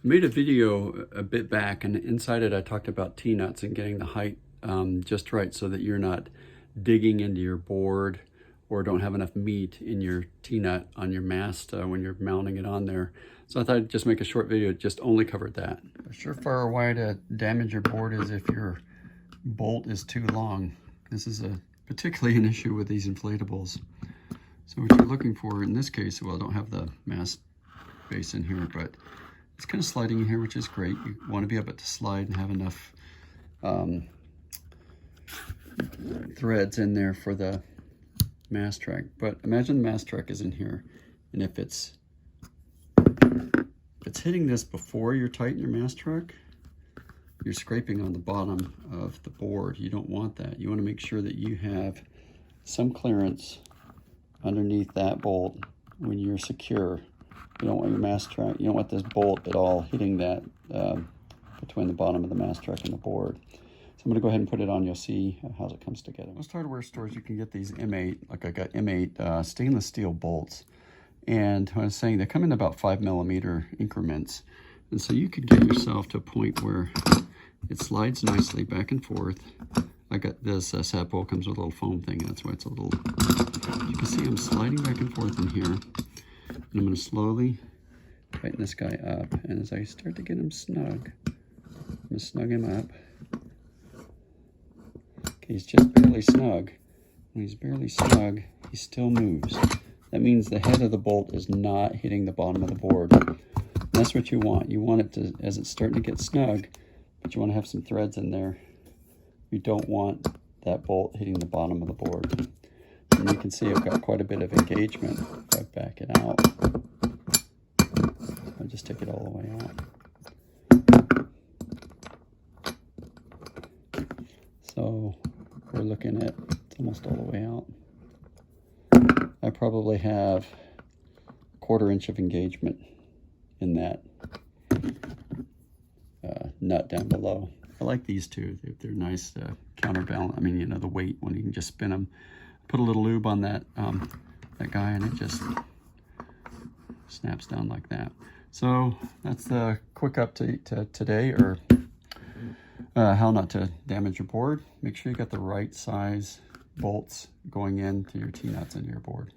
I made a video a bit back, and inside it I talked about T-nuts and getting the height just right so that you're not digging into your board or don't have enough meat in your T-nut on your mast when you're mounting it on there. So I thought I'd just make a short video, just only covered that. A surefire way to damage your board is if your bolt is too long. This is particularly an issue with these inflatables. So what you're looking for in this case, well, I don't have the mast base in here, but it's kind of sliding in here, which is great. You want to be able to slide and have enough threads in there for the mast track. But imagine the mast track is in here, and if it's hitting this before you're tighten your mast track, you're scraping on the bottom of the board. You don't want that. You want to make sure that you have some clearance underneath that bolt when you're secure. You don't want your mast track, you don't want this bolt at all hitting that between the bottom of the mast track and the board. So I'm going to go ahead and put it on. You'll see how it comes together. Most hardware stores, you can get these M8, like I got M8 stainless steel bolts. And I was saying they come in about 5mm increments. And so you could get yourself to a point where it slides nicely back and forth. I got this Sabfoil comes with a little foam thing, and that's why it's a little, you can see I'm sliding back and forth in here. And I'm going to slowly tighten this guy up. And as I start to get him snug, I'm going to snug him up. Okay, he's just barely snug. When he's barely snug, he still moves. That means the head of the bolt is not hitting the bottom of the board. And that's what you want. You want it to, as it's starting to get snug, but you want to have some threads in there. You don't want that bolt hitting the bottom of the board. And you can see I've got quite a bit of engagement if I back it out. I'll just take it all the way out. So we're looking at it's almost all the way out. I probably have a 1/4 inch of engagement in that nut down below. I like these two. They're nice counterbalance. I mean, you know, the weight when you can just spin them. Put a little lube on that that guy, and it just snaps down like that. So that's the quick update today, or how not to damage your board. Make sure you got the right size bolts going into your T-nuts into your board.